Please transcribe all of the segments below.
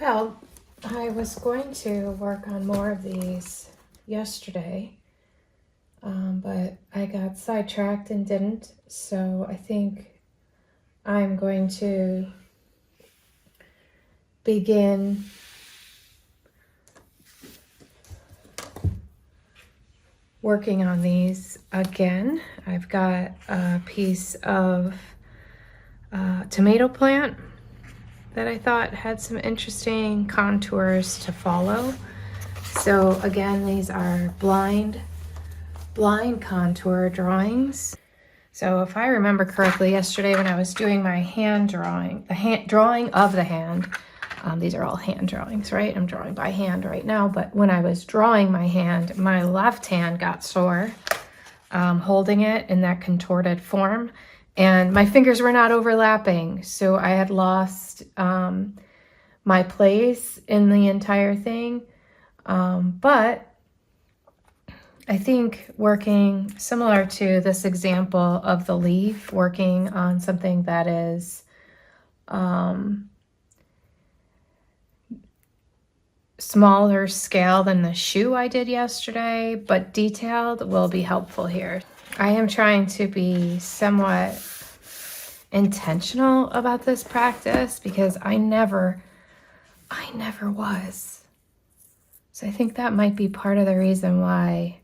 Well, I was going to work on more of these yesterday, but I got sidetracked and didn't. So I think I'm going to begin working on these again. I've got a piece of tomato plant that I thought had some interesting contours to follow. So again, these are blind contour drawings. So if I remember correctly, yesterday when I was doing my hand drawing, drawing of the hand, these are all hand drawings, right? I'm drawing by hand right now, but when I was drawing my hand, my left hand got sore, holding it in that contorted form, and my fingers were not overlapping. So I had lost my place in the entire thing. But I think working similar to this example of the leaf, working on something that is smaller scale than the shoe I did yesterday, but detailed, will be helpful here. I am trying to be somewhat intentional about this practice because I never was. So I think that might be part of the reason why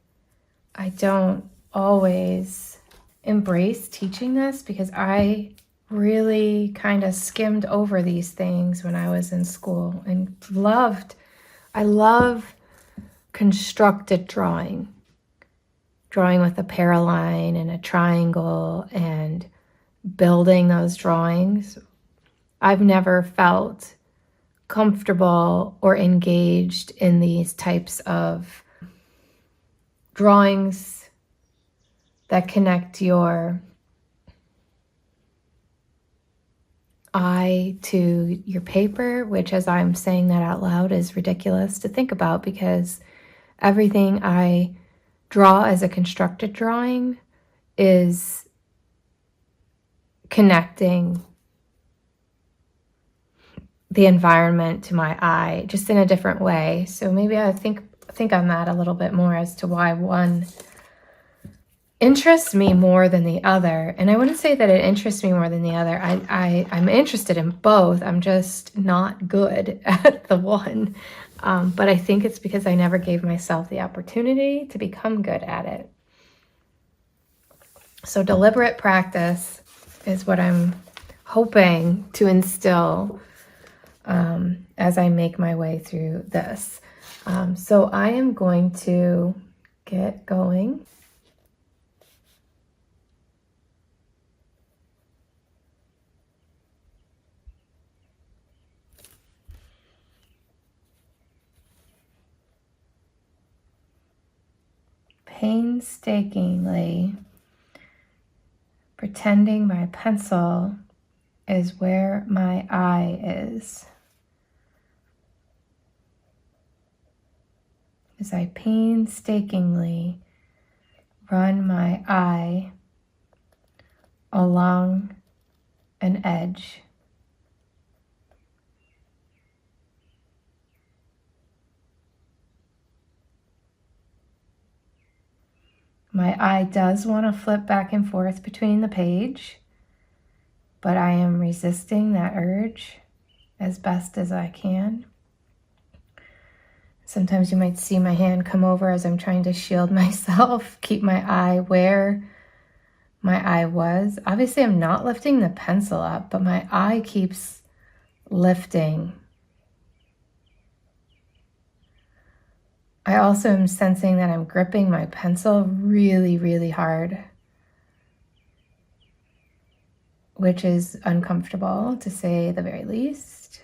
I don't always embrace teaching this, because I really kind of skimmed over these things when I was in school and I love constructed drawing with a paraline and a triangle and building those drawings. I've never felt comfortable or engaged in these types of drawings that connect your eye to your paper, which, as I'm saying that out loud, is ridiculous to think about, because everything I draw as a constructed drawing is connecting the environment to my eye, just in a different way. So maybe I think on that a little bit more as to why one interests me more than the other. And I wouldn't say that it interests me more than the other. I'm interested in both. I'm just not good at the one. But I think it's because I never gave myself the opportunity to become good at it. So deliberate practice is what I'm hoping to instill as I make my way through this. So I am going to get going. Painstakingly pretending my pencil is where my eye is. As I painstakingly run my eye along an edge. My eye does want to flip back and forth between the page, but I am resisting that urge as best as I can. Sometimes you might see my hand come over as I'm trying to shield myself, keep my eye where my eye was. Obviously, I'm not lifting the pencil up, but my eye keeps lifting. I also am sensing that I'm gripping my pencil really, really hard, which is uncomfortable, to say the very least.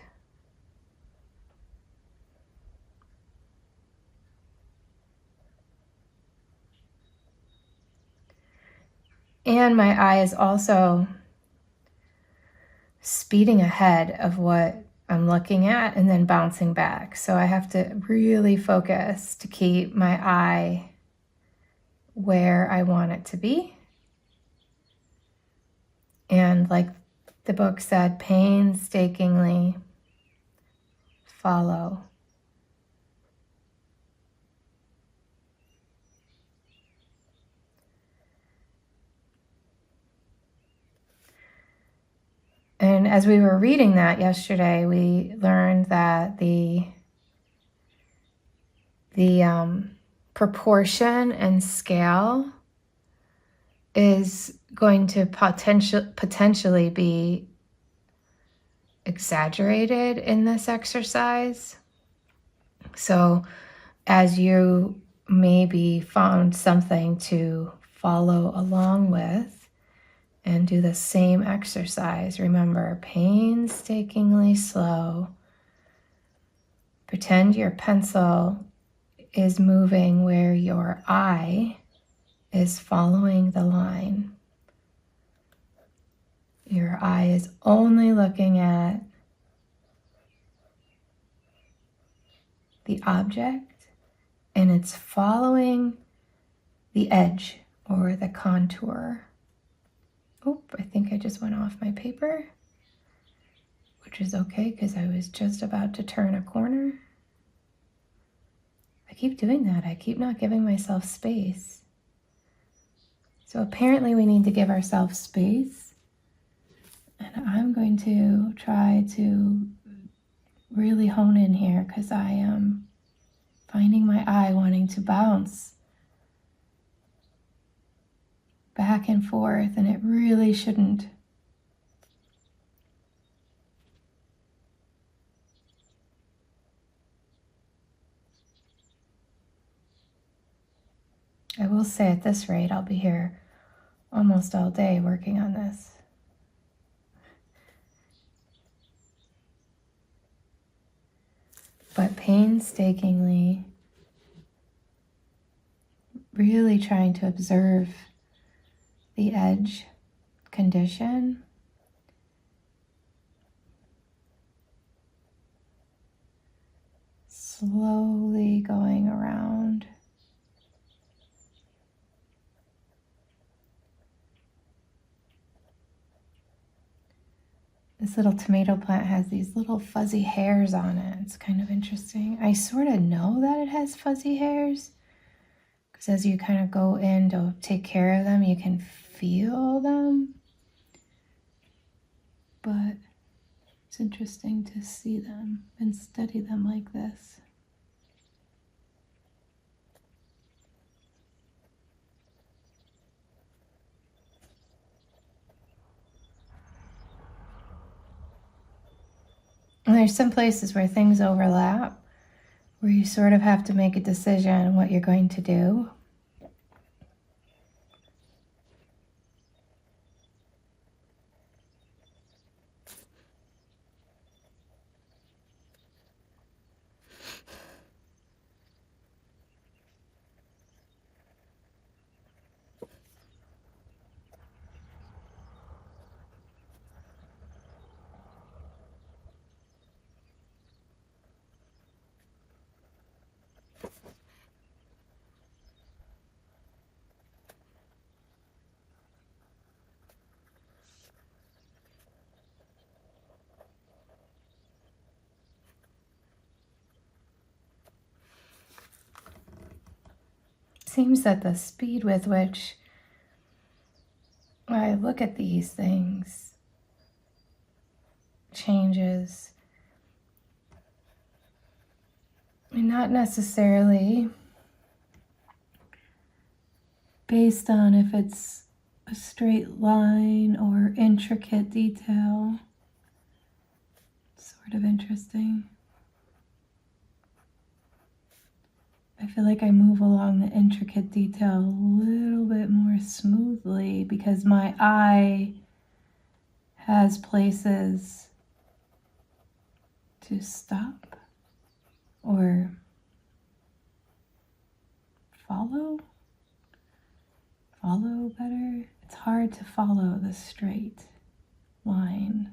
And my eye is also speeding ahead of what I'm looking at and then bouncing back. So I have to really focus to keep my eye where I want it to be. And like the book said, painstakingly follow. And as we were reading that yesterday, we learned that the proportion and scale is going to potentially be exaggerated in this exercise. So as you maybe found something to follow along with and do the same exercise, remember, painstakingly slow. Pretend your pencil is moving where your eye is following the line. Your eye is only looking at the object and it's following the edge or the contour. Oh, I think I just went off my paper, which is okay because I was just about to turn a corner. I keep doing that. I keep not giving myself space. So apparently we need to give ourselves space. And I'm going to try to really hone in here because I am finding my eye wanting to bounce back and forth, and it really shouldn't. I will say at this rate, I'll be here almost all day working on this. But painstakingly, really trying to observe the edge condition. Slowly going around. This little tomato plant has these little fuzzy hairs on it. It's kind of interesting. I sort of know that it has fuzzy hairs because as you kind of go in to take care of them, you can feel them. But it's interesting to see them and study them like this. And there's some places where things overlap, where you sort of have to make a decision on what you're going to do. Seems that the speed with which I look at these things changes. And not necessarily based on if it's a straight line or intricate detail. It's sort of interesting. I feel like I move along the intricate detail a little bit more smoothly because my eye has places to stop or follow better. It's hard to follow the straight line.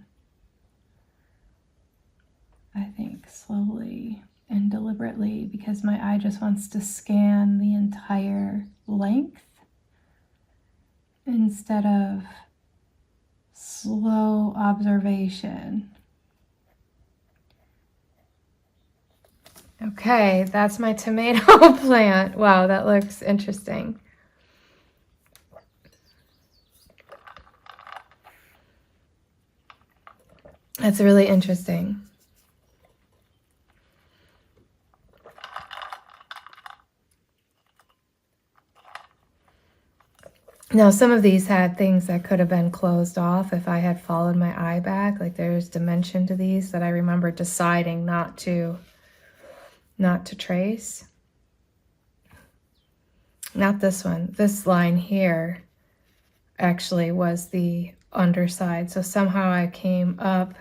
I think slowly and deliberately because my eye just wants to scan the entire length instead of slow observation. Okay, that's my tomato plant. Wow, that looks interesting. That's really interesting. Now, some of these had things that could have been closed off if I had followed my eye back. Like there's dimension to these that I remember deciding not to trace. Not this one. This line here actually was the underside. So somehow I came up.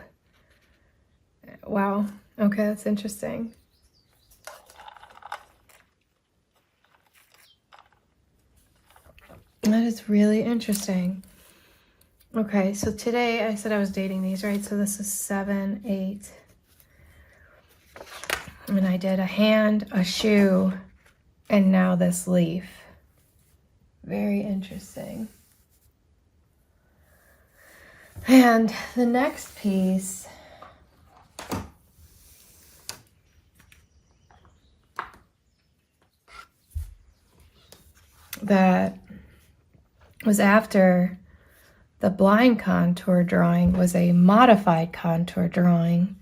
Wow. Okay, that's interesting. That is really interesting. Okay, so today I said I was dating these, right? So this is 7, 8. And I did a hand, a shoe, and now this leaf. Very interesting. And the next piece that was after the blind contour drawing was a modified contour drawing.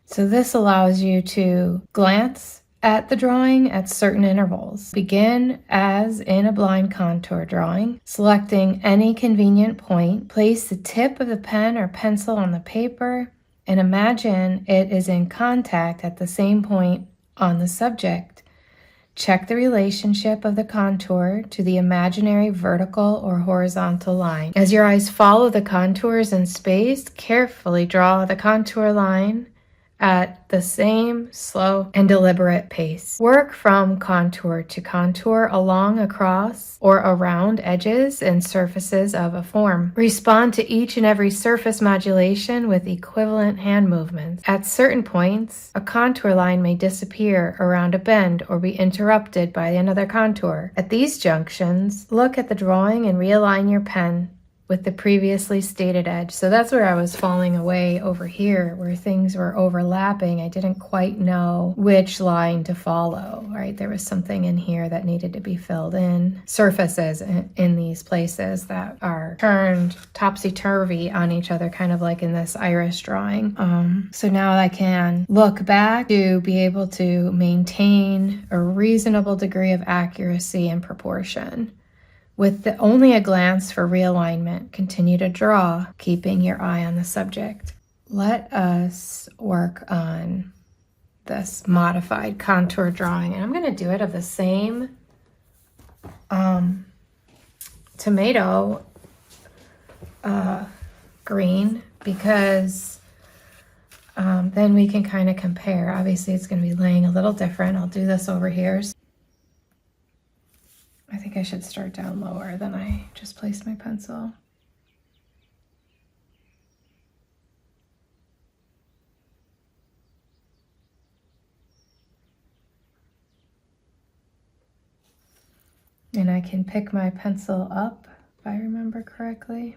So this allows you to glance at the drawing at certain intervals. Begin as in a blind contour drawing, selecting any convenient point. Place the tip of the pen or pencil on the paper and imagine it is in contact at the same point on the subject. Check the relationship of the contour to the imaginary vertical or horizontal line. As your eyes follow the contours in space, carefully draw the contour line at the same slow and deliberate pace. Work from contour to contour along, across, or around edges and surfaces of a form. Respond to each and every surface modulation with equivalent hand movements. At certain points, a contour line may disappear around a bend or be interrupted by another contour. At these junctions, look at the drawing and realign your pen with the previously stated edge. So that's where I was falling away over here, where things were overlapping. I didn't quite know which line to follow, right? There was something in here that needed to be filled in. Surfaces in these places that are turned topsy-turvy on each other, kind of like in this iris drawing. So now I can look back to be able to maintain a reasonable degree of accuracy and proportion. With only a glance for realignment, continue to draw, keeping your eye on the subject. Let us work on this modified contour drawing. And I'm going to do it of the same tomato green because then we can kind of compare. Obviously, it's going to be laying a little different. I'll do this over here. I think I should start down lower than I just placed my pencil. And I can pick my pencil up if I remember correctly.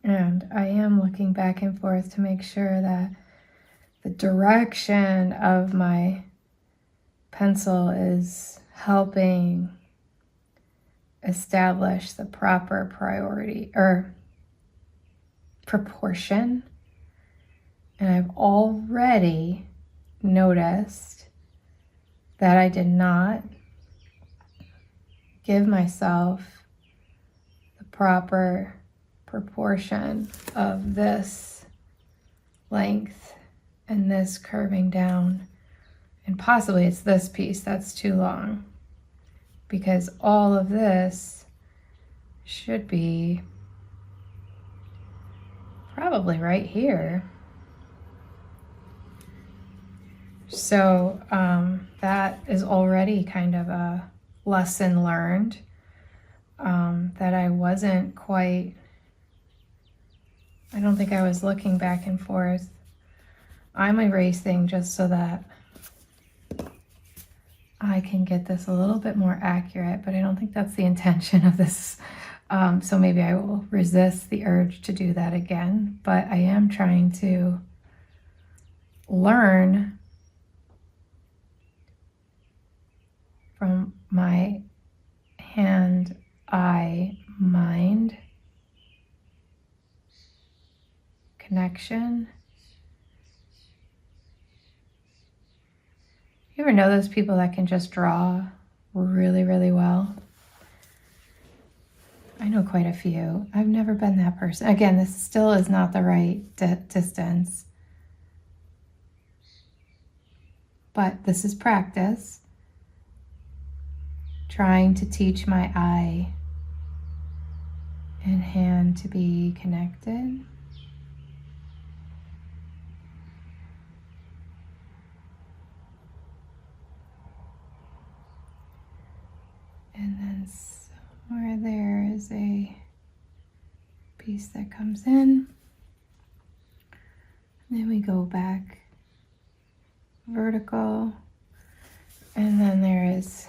And I am looking back and forth to make sure that the direction of my pencil is helping establish the proper priority or proportion. And I've already noticed that I did not give myself the proper proportion of this length and this curving down, and possibly it's this piece that's too long, because all of this should be probably right here. So that is already kind of a lesson learned, that I wasn't quite, I don't think I was looking back and forth I'm erasing just so that I can get this a little bit more accurate, but I don't think that's the intention of this. So maybe I will resist the urge to do that again, but I am trying to learn from my hand-eye mind connection. You ever know those people that can just draw really, really well? I know quite a few. I've never been that person. Again, this still is not the right distance, but this is practice. Trying to teach my eye and hand to be connected. And then somewhere there is a piece that comes in. Then we go back vertical. And then there is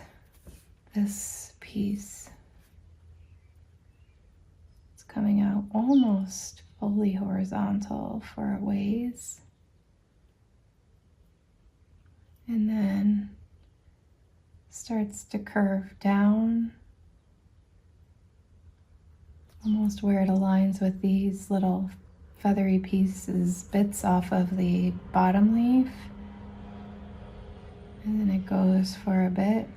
this piece. It's coming out almost fully horizontal for a ways. And then starts to curve down, almost where it aligns with these little feathery pieces, bits off of the bottom leaf. And then it goes for a bit,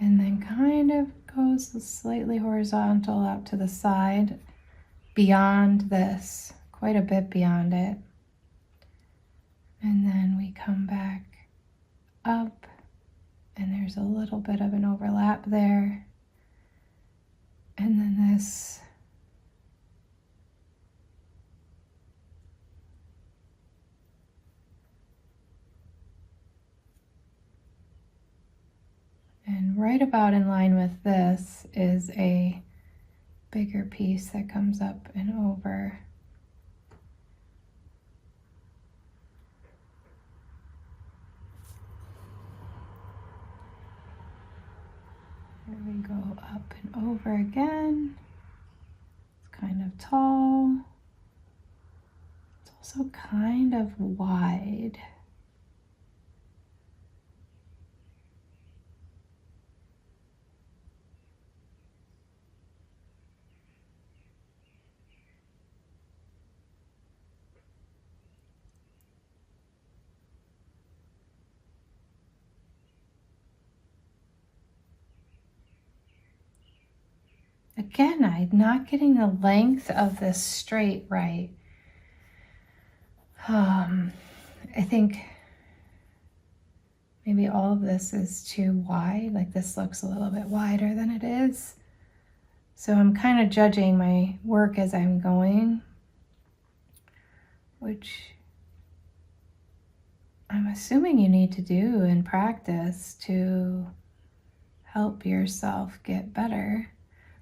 and then kind of goes slightly horizontal out to the side, beyond this, quite a bit beyond it. And then we come back up, and there's a little bit of an overlap there. And then this and right about in line with this is a bigger piece that comes up and over. Here we go up and over again. It's kind of tall. It's also kind of wide. Again, I'm not getting the length of this straight right. I think maybe all of this is too wide, like this looks a little bit wider than it is. So I'm kind of judging my work as I'm going, which I'm assuming you need to do in practice to help yourself get better.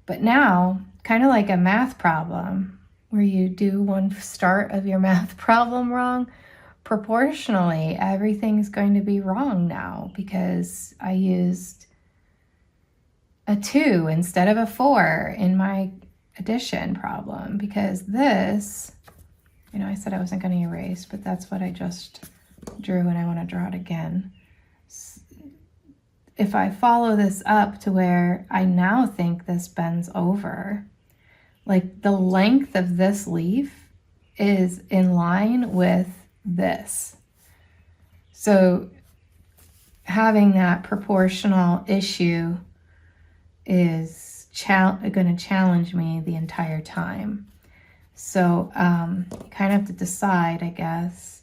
But now, kind of like a math problem, where you do one start of your math problem wrong, proportionally, everything's going to be wrong now because I used a 2 instead of a 4 in my addition problem, because this, I said I wasn't going to erase, but that's what I just drew, and I want to draw it again. If I follow this up to where I now think this bends over, like the length of this leaf is in line with this. So having that proportional issue is going to challenge me the entire time. So you kind of have to decide, I guess,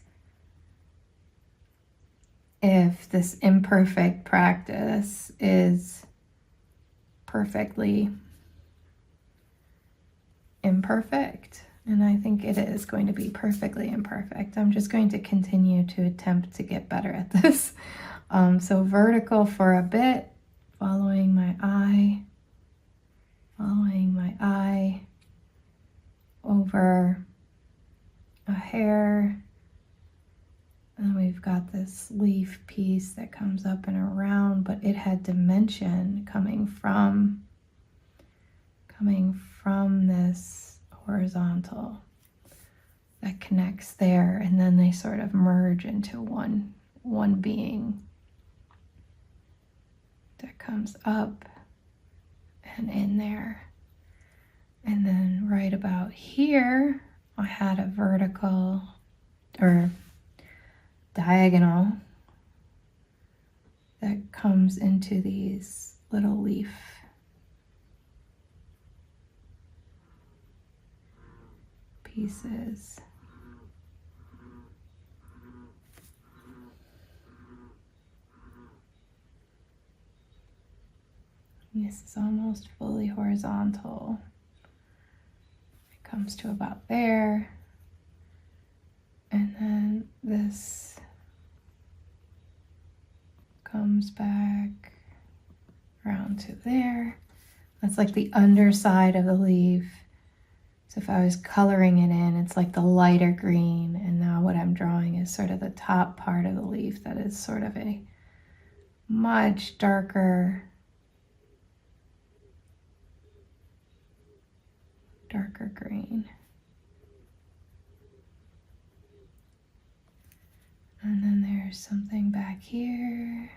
if this imperfect practice is perfectly imperfect. And I think it is going to be perfectly imperfect. I'm just going to continue to attempt to get better at this. So vertical for a bit, following my eye over a hair, And we've got this leaf piece that comes up and around, but it had dimension coming from this horizontal that connects there, and then they sort of merge into one being that comes up and in there. And then right about here, I had a vertical or diagonal that comes into these little leaf pieces. And this is almost fully horizontal. It comes to about there. And then this comes back around to there. That's like the underside of the leaf. So if I was coloring it in, it's like the lighter green. And now what I'm drawing is sort of the top part of the leaf that is sort of a much darker green. And then there's something back here,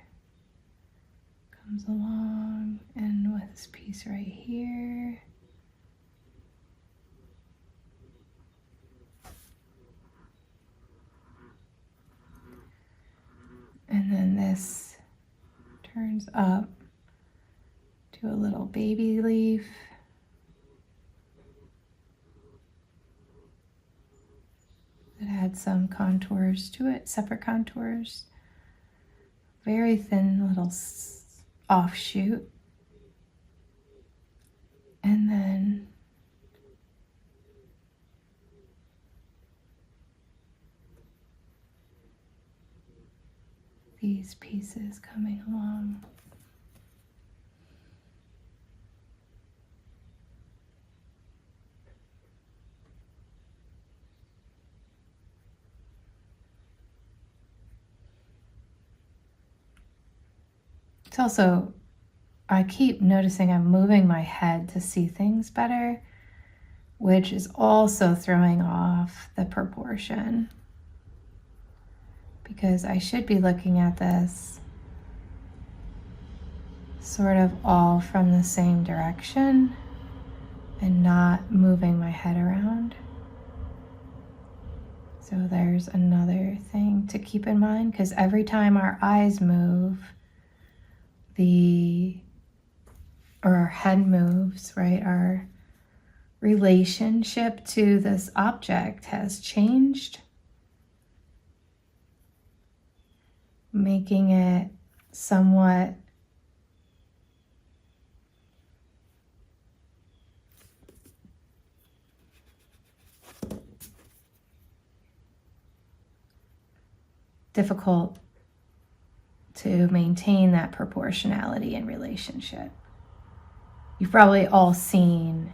comes along, and with this piece right here. And then this turns up to a little baby leaf. It had some contours to it, separate contours. Very thin little offshoot. And then these pieces coming along. It's also, I keep noticing I'm moving my head to see things better, which is also throwing off the proportion, because I should be looking at this sort of all from the same direction and not moving my head around. So there's another thing to keep in mind, because every time our eyes move, or our head moves, right, our relationship to this object has changed, making it somewhat difficult to maintain that proportionality in relationship. You've probably all seen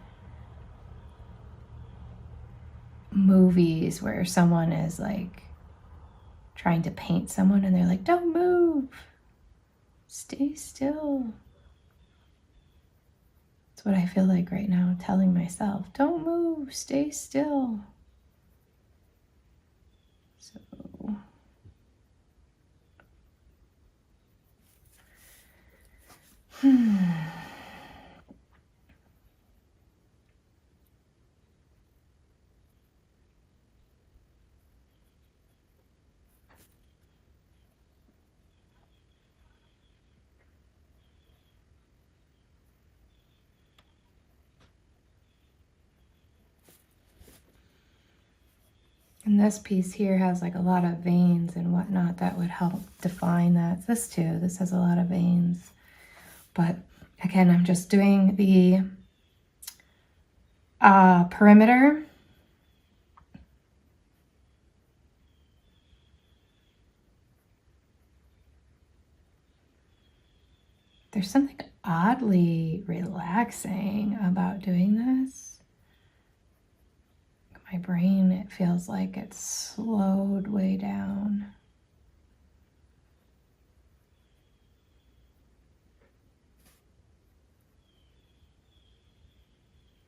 movies where someone is like trying to paint someone and they're like, don't move, stay still. That's what I feel like right now, telling myself, don't move, stay still. So and this piece here has like a lot of veins and whatnot that would help define that. This too, this has a lot of veins. But again, I'm just doing the perimeter. There's something oddly relaxing about doing this. My brain, it feels like it's slowed way down.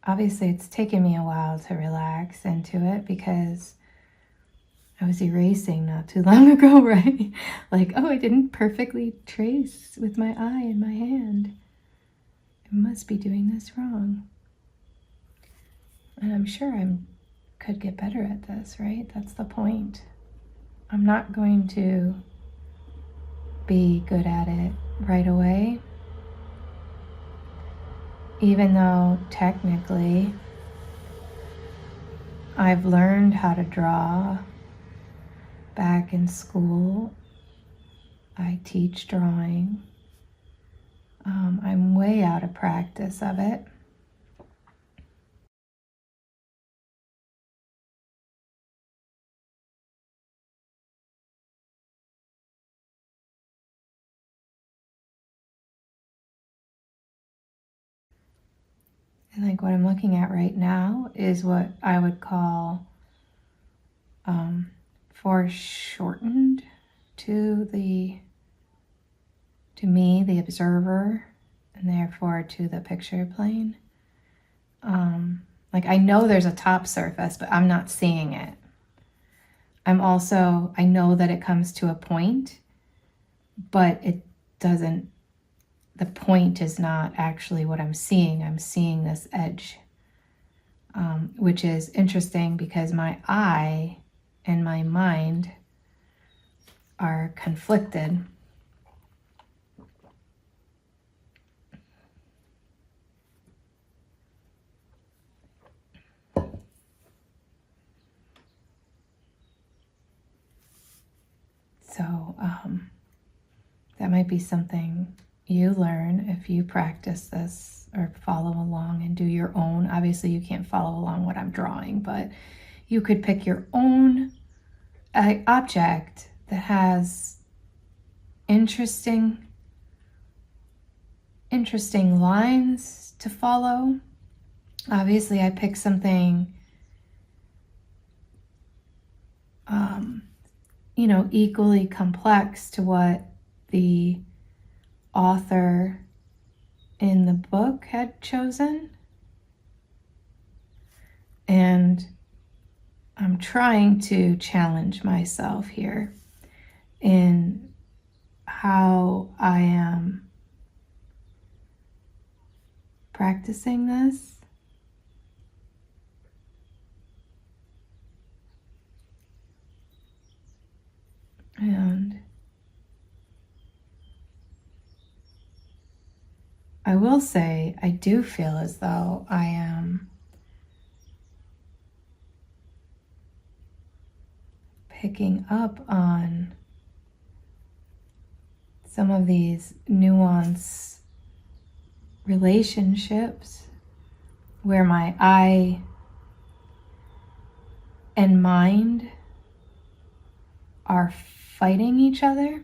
obviously it's taken me a while to relax into it because I was erasing not too long ago, right? Like, oh, I didn't perfectly trace with my eye and my hand. I must be doing this wrong. And I'm sure I could get better at this, right? That's the point. I'm not going to be good at it right away, even though technically I've learned how to draw back in school. I teach drawing. I'm way out of practice of it. And like what I'm looking at right now is what I would call foreshortened to me, the observer, and therefore to the picture plane. Like I know there's a top surface, but I'm not seeing it. I know that it comes to a point, but it doesn't, the point is not actually what I'm seeing. I'm seeing this edge, which is interesting because my eye and my mind are conflicted. So that might be something you learn if you practice this or follow along and do your own. Obviously, you can't follow along what I'm drawing, but you could pick your own object that has interesting lines to follow. Obviously, I picked something equally complex to what the author in the book had chosen. And I'm trying to challenge myself here in how I am practicing this. And I will say, I do feel as though I am picking up on some of these nuanced relationships where my eye and mind are fighting each other.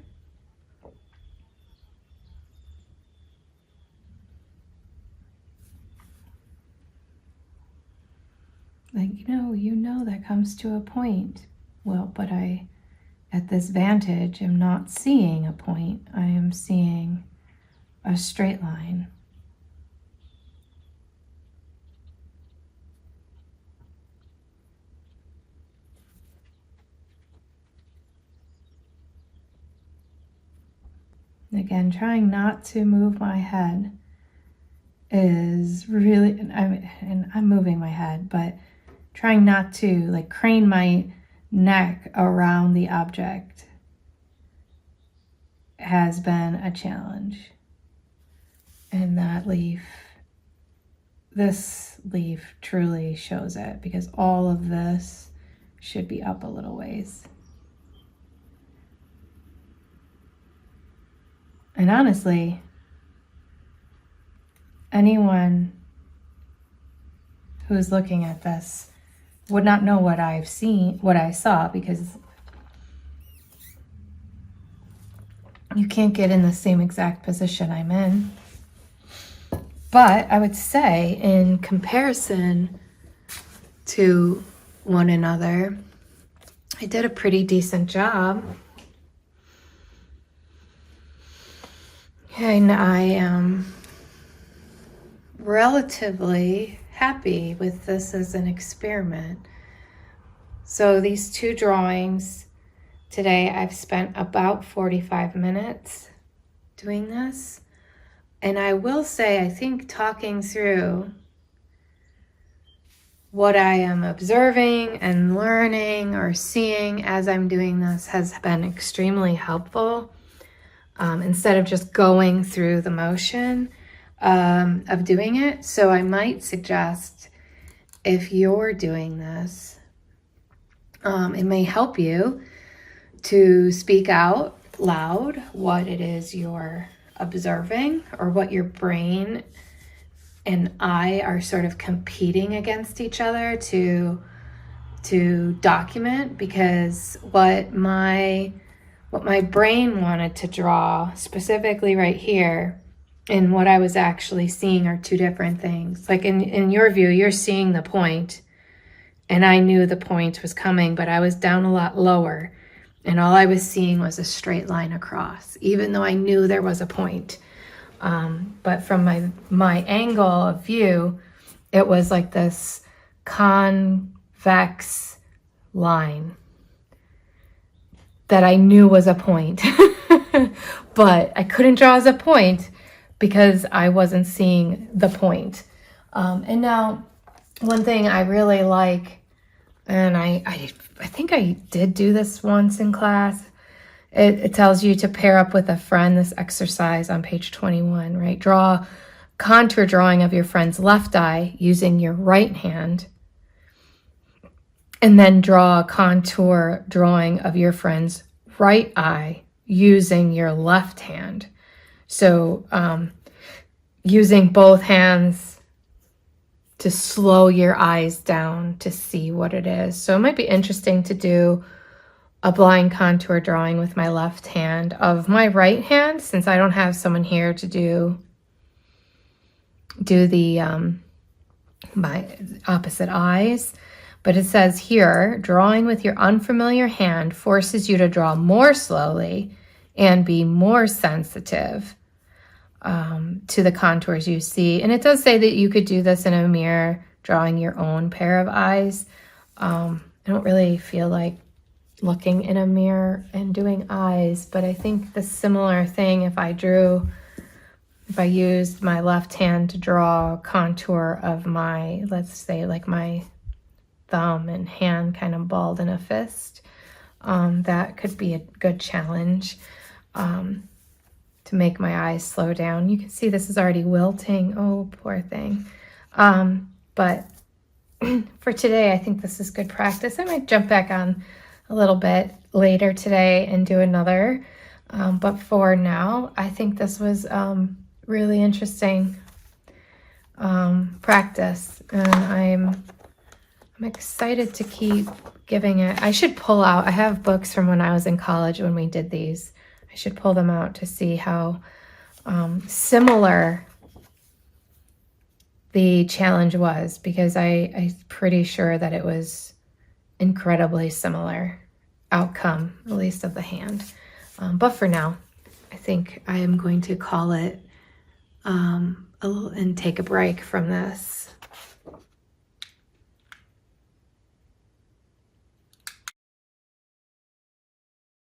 Like, that comes to a point. Well, but I, at this vantage, am not seeing a point. I am seeing a straight line. Again, trying not to move my head is really, and I'm moving my head, but trying not to crane my neck around the object has been a challenge. And this leaf truly shows it, because all of this should be up a little ways. And honestly, anyone who's looking at this would not know what I saw, because you can't get in the same exact position I'm in. But I would say, in comparison to one another, I did a pretty decent job. And I am relatively happy with this as an experiment. So these 2 drawings today, I've spent about 45 minutes doing this. And I will say, I think talking through what I am observing and learning or seeing as I'm doing this has been extremely helpful. Instead of just going through the motion of doing it. So I might suggest, if you're doing this, it may help you to speak out loud what it is you're observing, or what your brain and I are sort of competing against each other to document. Because what my brain wanted to draw specifically right here and what I was actually seeing are 2 different things. Like in your view, you're seeing the point, and I knew the point was coming, but I was down a lot lower. And all I was seeing was a straight line across, even though I knew there was a point. But from my angle of view, it was like this convex line that I knew was a point. But I couldn't draw as a point because I wasn't seeing the point. And now, one thing I really like, and I think I did do this once in class. It tells you to pair up with a friend, this exercise on page 21, right? Draw contour drawing of your friend's left eye using your right hand, and then draw a contour drawing of your friend's right eye using your left hand. So using both hands to slow your eyes down to see what it is. So it might be interesting to do a blind contour drawing with my left hand of my right hand, since I don't have someone here to do the my opposite eyes. But it says here, drawing with your unfamiliar hand forces you to draw more slowly and be more sensitive to the contours you see. And it does say that you could do this in a mirror, drawing your own pair of eyes. I don't really feel like looking in a mirror and doing eyes, but I think the similar thing, if I used my left hand to draw a contour of my, let's say like my thumb and hand kind of balled in a fist, that could be a good challenge to make my eyes slow down. You can see this is already wilting. Oh, poor thing. But for today, I think this is good practice. I might jump back on a little bit later today and do another. But for now, I think this was really interesting practice. And I'm excited to keep giving it. I should pull out, I have books from when I was in college when we did these. I should pull them out to see how similar the challenge was, because I'm pretty sure that it was incredibly similar outcome, at least of the hand. But for now, I think I am going to call it and take a break from this.